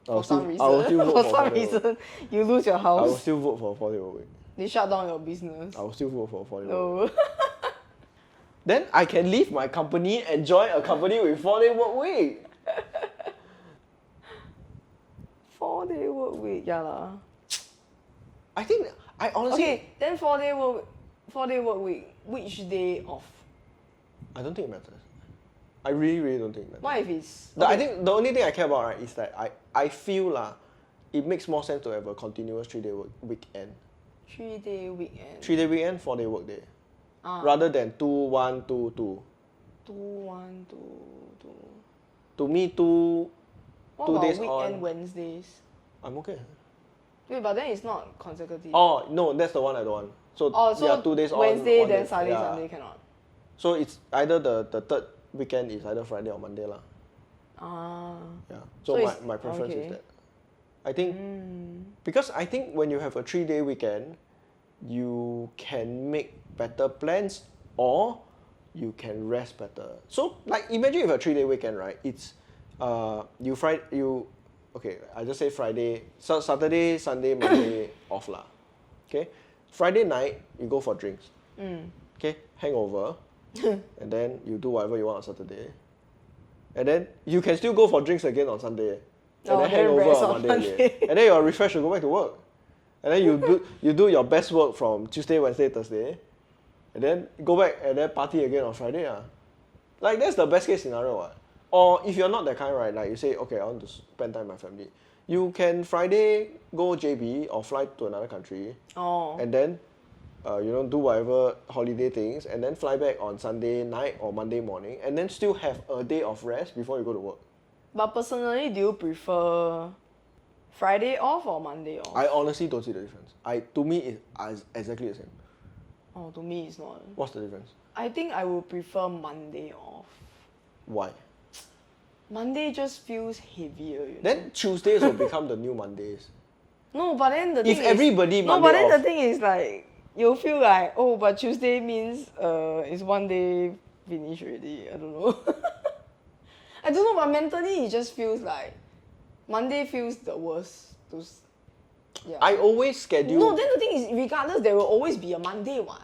S1: I will
S2: For some
S1: still-
S2: reason.
S1: I will still vote
S2: For
S1: for
S2: some
S1: 4-day work.
S2: reason, you lose your
S1: I will
S2: house.
S1: still vote for a 4-day work week.
S2: They shut down your business.
S1: I will still vote for a 4-day work week.
S2: No.
S1: Then I can leave my company and join a company with 4-day work week.
S2: 4-day work week, yeah lah.
S1: I think I honestly.
S2: Okay, then 4-day work week. Which day off?
S1: I don't think it matters. I really don't think it matters.
S2: What if it's?
S1: I think the only thing I care about, right, is that I feel it makes more sense to have a continuous 3-day weekend.
S2: 3-day weekend.
S1: 3-day weekend, 4-day work day. Rather than 2-1-2-2.
S2: 2-1-2-2.
S1: To me, 2
S2: What
S1: 2
S2: about
S1: days
S2: weekend
S1: on.
S2: Wednesdays?
S1: I'm okay.
S2: Wait, but then it's not consecutive.
S1: Oh no, that's the one I don't want. So,
S2: so
S1: 2 days on.
S2: Wednesday,
S1: 1
S2: then
S1: day,
S2: Saturday,
S1: yeah.
S2: Sunday cannot.
S1: So it's either the third weekend is either Friday or Monday lah.
S2: Ah.
S1: Yeah.
S2: So
S1: So,
S2: it's-
S1: my preference
S2: okay.
S1: is that. I think because I think when you have a 3-day weekend, you can make better plans or you can rest better. So like imagine you have a 3-day weekend, right? It's okay, I just say Friday, Saturday, Sunday, Monday off lah. Okay? Friday night you go for drinks. Okay? Hangover. And then you do whatever you want on Saturday. And then you can still go for drinks again on Sunday. And then hangover
S2: rest
S1: on Monday again. And then you're refreshed to go back to work. And then you do your best work from Tuesday, Wednesday, Thursday. And then go back and then party again on Friday. Like that's the best case scenario. Or if you're not that kind, right, like you say, okay, I want to spend time with my family. You can Friday go JB or fly to another country.
S2: Oh.
S1: And then do whatever holiday things and then fly back on Sunday night or Monday morning and then still have a day of rest before you go to work.
S2: But personally, do you prefer Friday off or Monday off?
S1: I honestly don't see the difference. To me, it's exactly the same.
S2: Oh, to me it's not.
S1: What's the difference?
S2: I think I would prefer Monday off.
S1: Why?
S2: Monday just feels heavier, you know.
S1: Then Tuesdays will become the new Mondays.
S2: No, but then the thing
S1: If
S2: is,
S1: everybody
S2: no,
S1: Monday
S2: but then
S1: off.
S2: the thing is like you'll feel like, oh, but Tuesday means it's one day finish already. I don't know. I don't know, but mentally it just feels like Monday feels the worst. Yeah.
S1: I always schedule.
S2: No, then the thing is, regardless, there will always be a Monday one.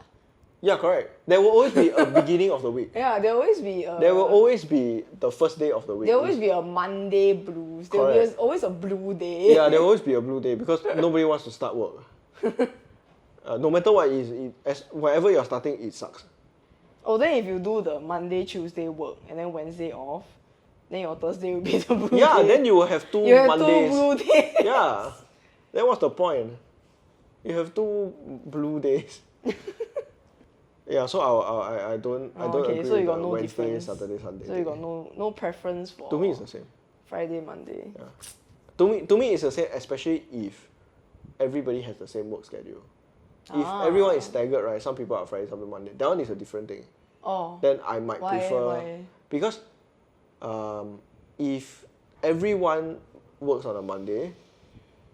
S1: Yeah, correct. There will always be a beginning of the week.
S2: Yeah, there will always be a...
S1: There will always be the first day of the week.
S2: There will always be a Monday blues. There will be always a blue day.
S1: Yeah, there will always be a blue day because nobody wants to start work. No matter what it is, as whatever you're starting, it sucks.
S2: Oh, then if you do the Monday, Tuesday work and then Wednesday off, then your Thursday will be the blue day.
S1: Yeah, then you will have two
S2: you have
S1: Mondays.
S2: 2 blue days.
S1: Yeah, then what's the point? You have 2 blue days. Yeah, so I don't agree
S2: so you got
S1: with
S2: no
S1: Wednesday,
S2: difference.
S1: Saturday, Sunday.
S2: So you got no preference for...
S1: To me, it's the same.
S2: Friday, Monday.
S1: Yeah. To me, it's the same, especially if everybody has the same work schedule. If everyone is staggered, right? Some people are Friday, some people Monday. That one is a different thing.
S2: Oh.
S1: Then I might prefer...
S2: Why?
S1: Because if everyone works on a Monday,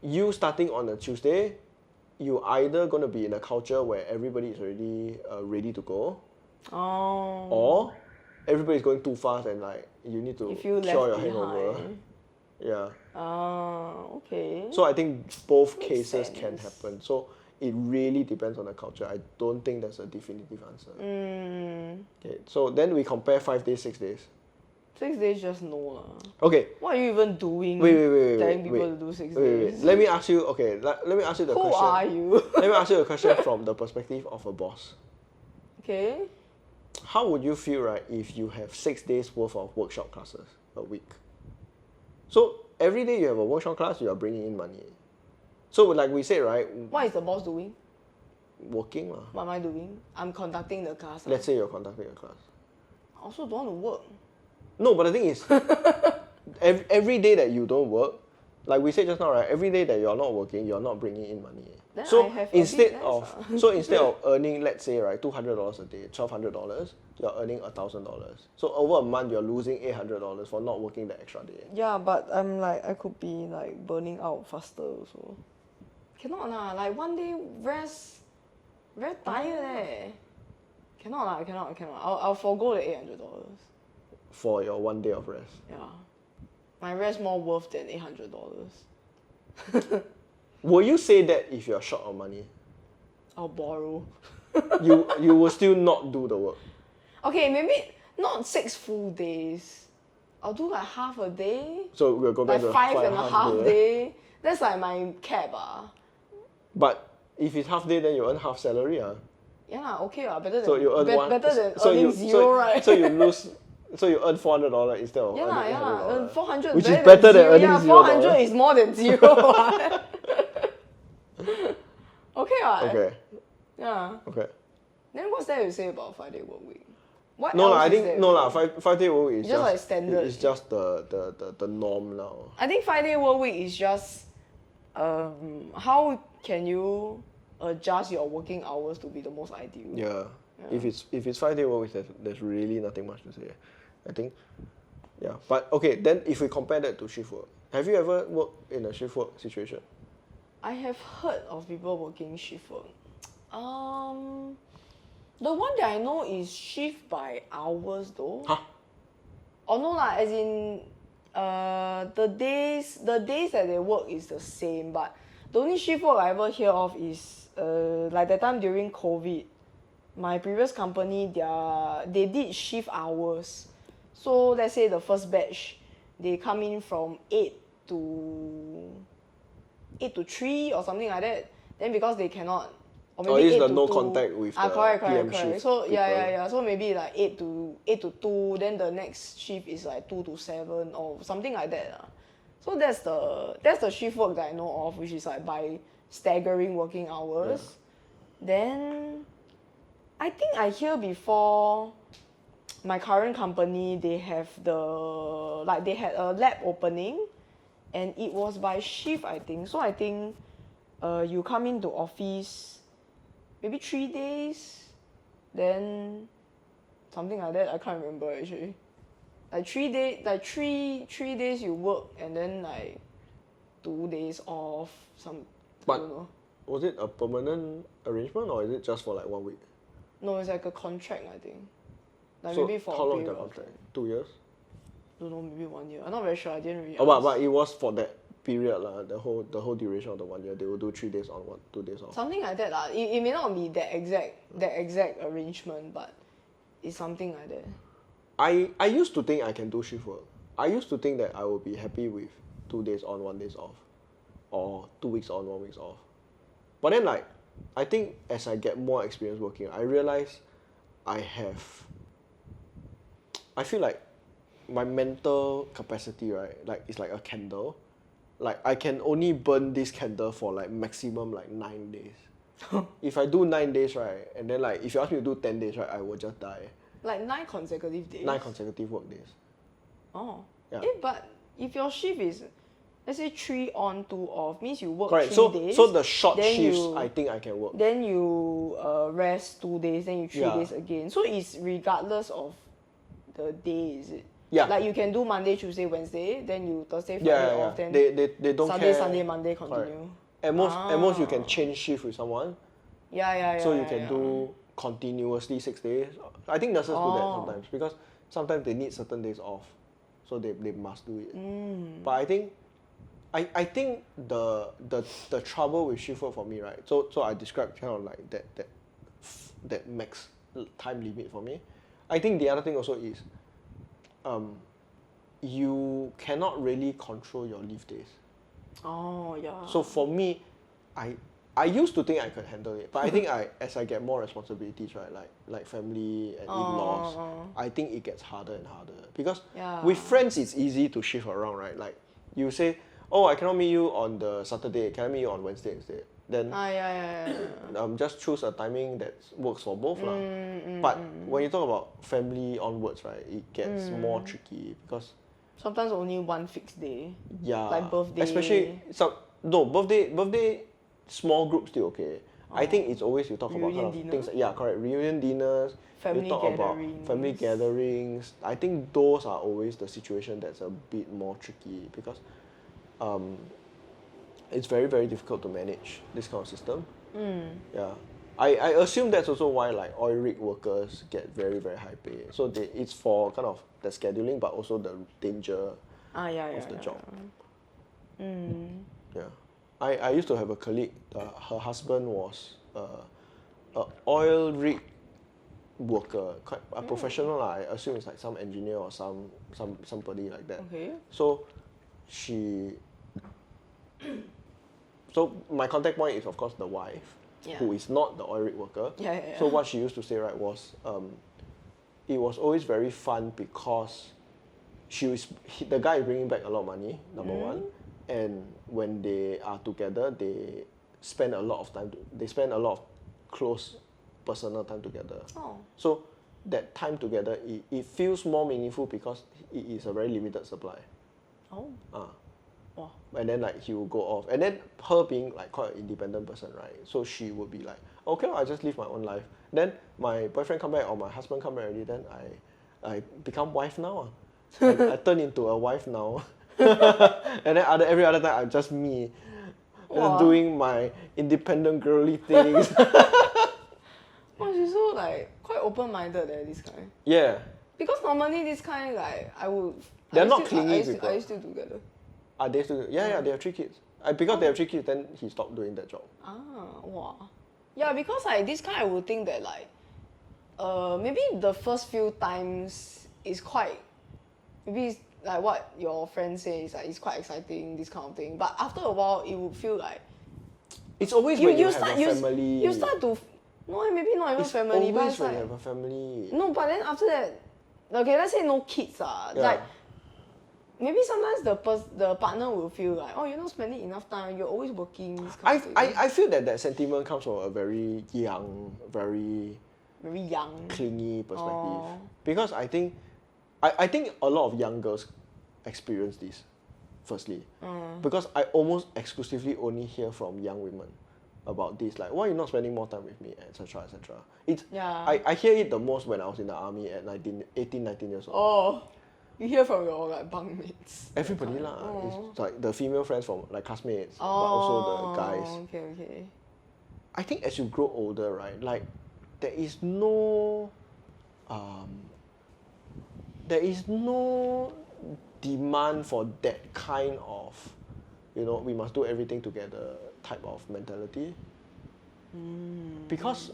S1: you starting on a Tuesday, you either going to be in a culture where everybody is already ready to go, or everybody's going too fast and like you need to cure your hangover. Yeah.
S2: Okay.
S1: So I think both
S2: Makes
S1: cases
S2: sense.
S1: can happen. So it really depends on the culture. I don't think there's a definitive answer. Okay. So then we compare 5 days, 6 days.
S2: 6 days, just no lah.
S1: Okay.
S2: What are you even doing?
S1: Wait.
S2: Telling people to do 6 days.
S1: Let me ask you. Okay. Let me ask you the
S2: Who
S1: question.
S2: are you?
S1: Let me ask you a question from the perspective of a boss.
S2: Okay.
S1: How would you feel, right, if you have 6 days worth of workshop classes a week? So every day you have a workshop class, you are bringing in money. So like we said, right?
S2: What is the boss doing?
S1: Working lah.
S2: What am I doing? I'm conducting the class.
S1: Let's say you're conducting a class.
S2: I also don't want to work.
S1: No, but the thing is, every day that you don't work, like we said just now, right? Every day that you're not working, you're not bringing in money.
S2: Then
S1: So
S2: I have
S1: instead
S2: a bit
S1: of
S2: less,
S1: so instead of earning, let's say, right, $200 a day, $1,200, you're earning $1,000. So over a month, you're losing $800 for not working the extra day.
S2: Yeah, but I'm like, I could be like burning out faster also. Cannot lah, like one day rest, very tired eh. Cannot. I'll forgo the $800.
S1: For your 1 day of rest.
S2: Yeah. My rest more worth than $800.
S1: Will you say that if you're short on money?
S2: I'll borrow.
S1: You will still not do the work.
S2: Okay, maybe not 6 full days. I'll do like half a day.
S1: So we'll go back
S2: Like
S1: to
S2: 5.5 day. That's like my cap
S1: But if it's half day, then you earn half salary
S2: Yeah lah, okay lah, better than
S1: So you earn
S2: better than earning zero, right?
S1: So you lose. So you earn $400 instead of
S2: Yeah
S1: earning
S2: lah.
S1: $800.
S2: 400
S1: Which is
S2: better
S1: better than
S2: zero.
S1: earning
S2: Yeah,
S1: $0.
S2: 400 is more than zero. Okay what?
S1: Okay.
S2: Yeah.
S1: Okay.
S2: Then what's there to say about 5-day work week? What
S1: No
S2: else
S1: lah, I
S2: is
S1: think
S2: there
S1: no
S2: to
S1: lah.
S2: say?
S1: 5 day work week is
S2: Just like standard.
S1: It's just the norm now.
S2: I think 5-day work week is just how can you adjust your working hours to be the most ideal?
S1: Yeah. If it's 5 day work week, there's really nothing much to say. I think. Yeah. But okay, then if we compare that to shift work, have you ever worked in a shift work situation?
S2: I have heard of people working shift work. The one that I know is shift by hours though.
S1: Huh?
S2: Oh no lah, as in the days that they work is the same, but the only shift work I ever hear of is like that time during COVID, my previous company they did shift hours. So let's say the first batch, they come in from 8 to 3 or something like that. Then because they cannot, or maybe 8
S1: the
S2: to
S1: no
S2: 2.
S1: contact with the
S2: correct.
S1: PM shift
S2: So
S1: people.
S2: yeah. So maybe like 8 to 2. Then the next shift is like 2 to 7 or something like that. So that's the shift work that I know of, which is like by staggering working hours. Yeah. Then I think I hear before. My current company, they have they had a lab opening, and it was by shift, I think. So I think, you come into office, maybe 3 days, then something like that. I can't remember actually. Like 3 days, like three days you work, and then like 2 days off. I don't know.
S1: Was it a permanent arrangement or is it just for like 1 week?
S2: No, it's like a contract, I think. Like
S1: So
S2: maybe for
S1: how
S2: a
S1: long is the
S2: period of
S1: contract?
S2: time.
S1: 2 years?
S2: Don't know, maybe 1 year. I'm not very sure. I didn't really.
S1: But it was for that period lah, the whole duration of the 1 year, they will do 3 days on, 2 days off.
S2: Something like that lah. It may not be that exact arrangement, but it's something like that.
S1: I used to think I can do shift work. I used to think that I would be happy with 2 days on, 1 days off, or 2 weeks on, 1 week off. But then like, I think as I get more experience working, I realize I feel like my mental capacity, right, like it's like a candle. Like I can only burn this candle for like maximum like 9 days. If I do 9 days, right, and then like if you ask me to do 10 days, right, I will just die.
S2: Like 9 consecutive days?
S1: 9 consecutive work days.
S2: Oh.
S1: Yeah.
S2: But if your shift is, let's say 3 on, 2 off, means you work
S1: Correct.
S2: 3 days.
S1: So the short shifts, I think I can work.
S2: Then you rest 2 days, then you 3
S1: Yeah.
S2: days again. So it's regardless of the day, is it?
S1: Yeah.
S2: Like you can do Monday, Tuesday, Wednesday, then you Thursday, Friday
S1: Yeah.
S2: off, then
S1: They don't
S2: Saturday,
S1: care.
S2: Sunday, Monday continue.
S1: Correct. At most you can change shift with someone.
S2: Yeah.
S1: So you can do continuously 6 days. I think nurses do that sometimes because sometimes they need certain days off, so they must do it. But I think the trouble with shift work for me, right? So I described kind of like that max time limit for me. I think the other thing also is, you cannot really control your leave days.
S2: Oh yeah.
S1: So for me, I used to think I could handle it, but I think as I get more responsibilities, right, like family and in-laws, I think it gets harder and harder because with friends it's easy to shift around, right? Like you say, oh, I cannot meet you on the Saturday, can I meet you on Wednesday instead? Then just choose a timing that works for both lah. But when you talk about family onwards, right, it gets more tricky because
S2: sometimes only one fixed day.
S1: Yeah.
S2: Like birthday.
S1: Especially birthday small groups still okay. I think it's always you talk about kind of things. Yeah, correct. Reunion dinners.
S2: Family
S1: you talk
S2: gatherings.
S1: about family gatherings. I think those are always the situation that's a bit more tricky because, it's very very difficult to manage this kind of system. Yeah. I assume that's also why like oil rig workers get very very high pay. So it's for kind of the scheduling, but also the danger of the job. Yeah. I used to have a colleague. Her husband was a oil rig worker, quite a professional. I assume it's like some engineer or somebody like that.
S2: Okay.
S1: So so my contact point is of course the wife, who is not the oil rig worker. So what she used to say, right, was it was always very fun because the guy is bringing back a lot of money, number one, and when they are together, they spend a lot of close personal time together. So that time together, it feels more meaningful because it is a very limited supply. And then like he will go off, and then her being like quite an independent person, right? So she would be like, okay, I just live my own life. Then my boyfriend come back or my husband come back already. Then I become wife now. I turn into a wife now. And then every other time I'm just me, doing my independent girly things.
S2: Oh, she's so like quite open-minded this kind.
S1: Yeah.
S2: Because normally this kind like
S1: They're not clingy people.
S2: Are you still together?
S1: Are they still? Yeah, they have 3 kids. Because they have 3 kids, then he stopped doing that job.
S2: Yeah, because like this kind I would think that like maybe the first few times is quite, maybe it's like what your friend says, like it's quite exciting, this kind of thing. But after a while it would feel like
S1: it's always when you have a family.
S2: You start to maybe not even family, but it's
S1: when
S2: like
S1: you have a family.
S2: No, but then after that, okay, let's say no kids like maybe sometimes the partner will feel like, oh, you're not spending enough time, you're always working. This kind of thing.
S1: I feel that sentiment comes from a very young, very
S2: young,
S1: clingy perspective. Because I think a lot of young girls experience this, firstly. Because I almost exclusively only hear from young women about this, like, why are you not spending more time with me, etc., etc. I hear it the most when I was in the army at 18, 19 years old.
S2: You hear from your like bunkmates?
S1: Everybody lah. It's like the female friends from like classmates, but also the guys.
S2: Okay.
S1: I think as you grow older, right, like there is no demand for that kind of we must do everything together type of mentality. Because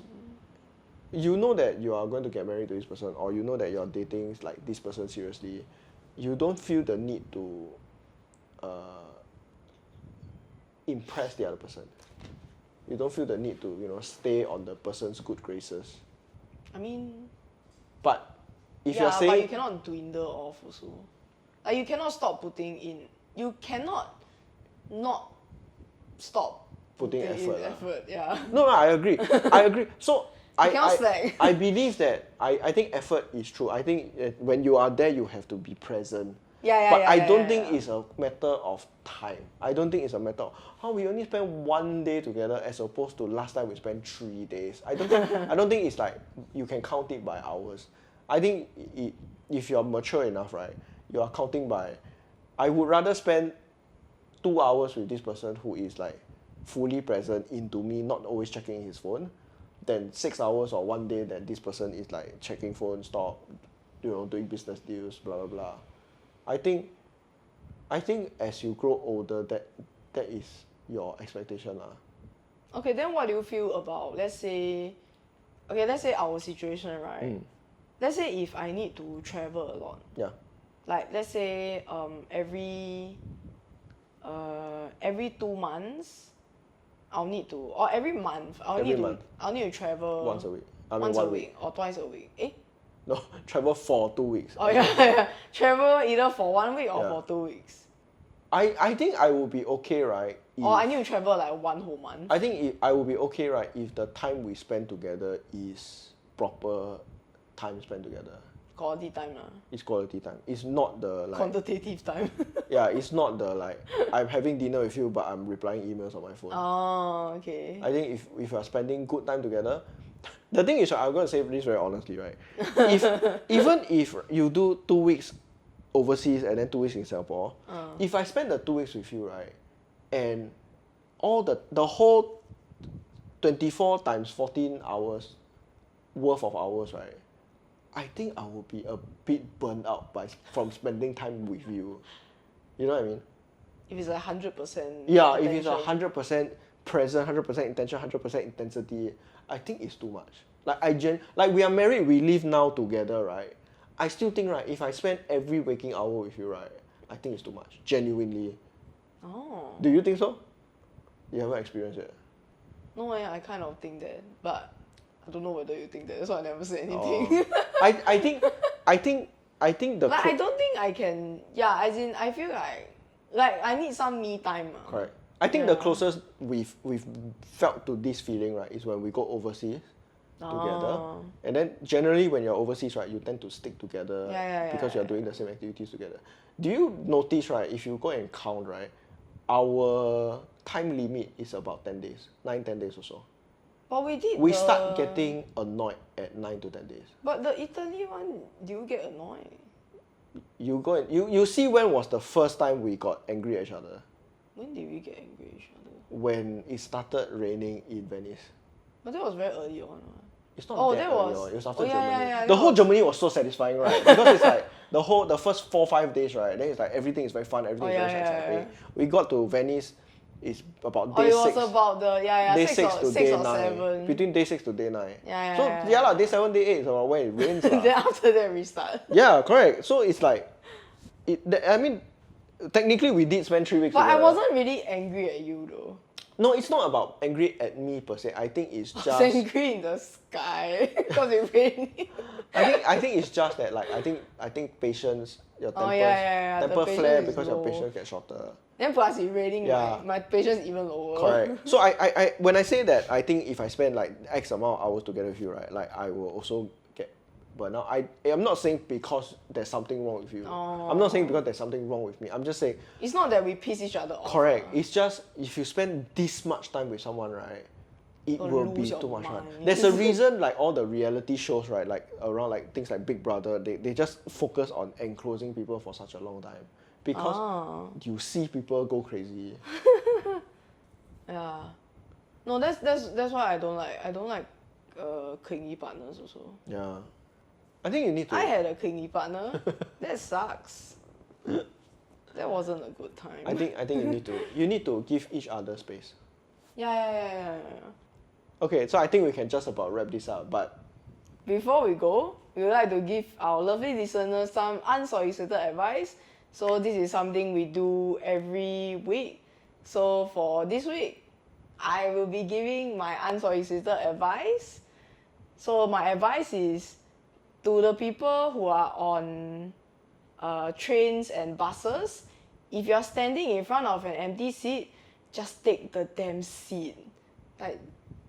S1: you know that you are going to get married to this person, or you know that you're dating like this person seriously, you don't feel the need to impress the other person. You don't feel the need to stay on the person's good graces.
S2: I mean,
S1: but if
S2: yeah,
S1: you're saying,
S2: but you cannot dwindle off also. Like you cannot stop putting in. You cannot not stop
S1: putting effort,
S2: in effort. Yeah.
S1: No, I agree. I agree. So
S2: cannot slack.
S1: I believe that I think effort is true. I think when you are there, you have to be present. But I don't think it's a matter of time. I don't think it's a matter of we only spend 1 day together as opposed to last time we spent 3 days. I don't think it's like you can count it by hours. I think if you're mature enough, right, you are counting by. I would rather spend 2 hours with this person who is like fully present into me, not always checking his phone, than 6 hours or 1 day that this person is like checking phone, doing business deals, blah blah blah. I think as you grow older, that is your expectation lah.
S2: Okay, then what do you feel about let's say our situation, right? Let's say if I need to travel a lot.
S1: Yeah.
S2: Like let's say every 2 months I'll need to, or every month I'll need to travel
S1: once a week.
S2: Once a week or twice a week.
S1: No, travel for 2 weeks.
S2: Oh yeah. Travel either for 1 week or for 2 weeks.
S1: I think I will be okay, right?
S2: Or I need to travel like 1 whole month.
S1: I think I will be okay, right, if the time we spend together is proper time spent together.
S2: Quality time lah.
S1: It's quality time. It's not the like
S2: quantitative time.
S1: Yeah, it's not the like I'm having dinner with you but I'm replying emails on my phone.
S2: Oh, okay.
S1: I think if you're spending good time together, the thing is, I'm going to say this very honestly, right? Even if you do 2 weeks overseas and then 2 weeks in Singapore, if I spend the 2 weeks with you, right, and all the whole 24 times 14 hours worth of hours, right, I think I will be a bit burned out from spending time with you. You know what I mean?
S2: If it's 100%.
S1: Yeah, if it's 100% present, 100% intention, 100% intensity, I think it's too much. Like we are married, we live now together, right? I still think, right, if I spend every waking hour with you, right, I think it's too much. Genuinely.
S2: Oh.
S1: Do you think so? You haven't experienced it?
S2: No, I kind of think that, but I don't know whether you think that. That's why I never say anything.
S1: I think the.
S2: Like I don't think I can. Yeah, as in I feel like I need some me time.
S1: Correct. I think the closest we've felt to this feeling, right, is when we go overseas together. And then generally when you're overseas, right, you tend to stick together because you're doing the same activities together. Do you notice, right, if you go and count, right, our time limit is about 10 days, 9-10 days or so.
S2: But
S1: we start getting annoyed at 9 to 10 days.
S2: But the Italy one, do you get annoyed?
S1: You go and you see when was the first time we got angry at each other?
S2: When did we get angry at each other?
S1: When it started raining in Venice.
S2: But that was very early on.
S1: It's not that early on. It was after Germany.
S2: Yeah,
S1: the whole Germany was so satisfying, right? Because it's like the first 4-5 days, right? Then it's like everything is very fun, everything is very exciting. We got to Venice. It's about day 6.
S2: It was about the
S1: day 6 to day 9.
S2: 7.
S1: Between day 6 to day 9.
S2: So
S1: day 7, day 8 is about when it rains.
S2: Then after that restart.
S1: Yeah, correct. So it's like, I mean, technically we did spend 3 weeks together.
S2: But I wasn't really angry at you though.
S1: No, it's not about angry at me per se. I think it's just.
S2: I was angry in the sky because it rained.
S1: I think it's just that like I think patience, your temper flare because your patience gets shorter.
S2: Then plus it raining, my patience even lower.
S1: Correct. So I when I say that, I think if I spend like X amount of hours together with you, right, like I will also get burnt out. I'm not saying because there's something wrong with you. I'm not saying because there's something wrong with me. I'm just saying.
S2: It's not that we piss each other off.
S1: Correct. It's just if you spend this much time with someone, right, it will be too much fun. There's a reason like all the reality shows, right, like around like things like Big Brother, they just focus on enclosing people for such a long time. Because you see people go crazy.
S2: Yeah. No, that's why I don't like clingy partners also.
S1: Yeah. I think you need to.
S2: I had a clingy partner. That sucks. That wasn't a good time.
S1: I think you need to give each other space.
S2: Yeah.
S1: Okay, so I think we can just about wrap this up. But
S2: Before we go, we would like to give our lovely listeners some unsolicited advice. So this is something we do every week. So for this week, I will be giving my unsolicited advice. So my advice is to the people who are on trains and buses. If you're standing in front of an empty seat, just take the damn seat. Like,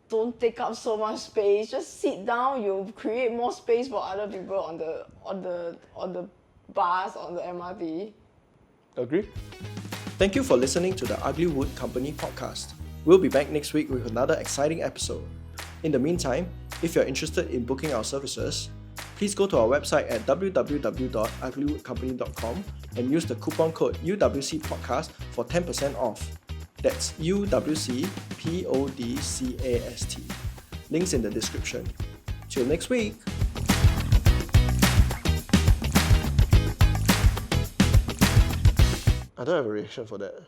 S2: don't take up so much space. Just sit down. You'll create more space for other people on the bus, on the MRT.
S1: agree? Thank you for listening to the Ugly Wood Company podcast. We'll be back next week with another exciting episode. In the meantime, if you're interested in booking our services, please go to our website at www.uglywoodcompany.com and use the coupon code UWCPodcast for 10% off. That's UWCPODCAST. Links in the description. Till next week! I don't have a reaction for that.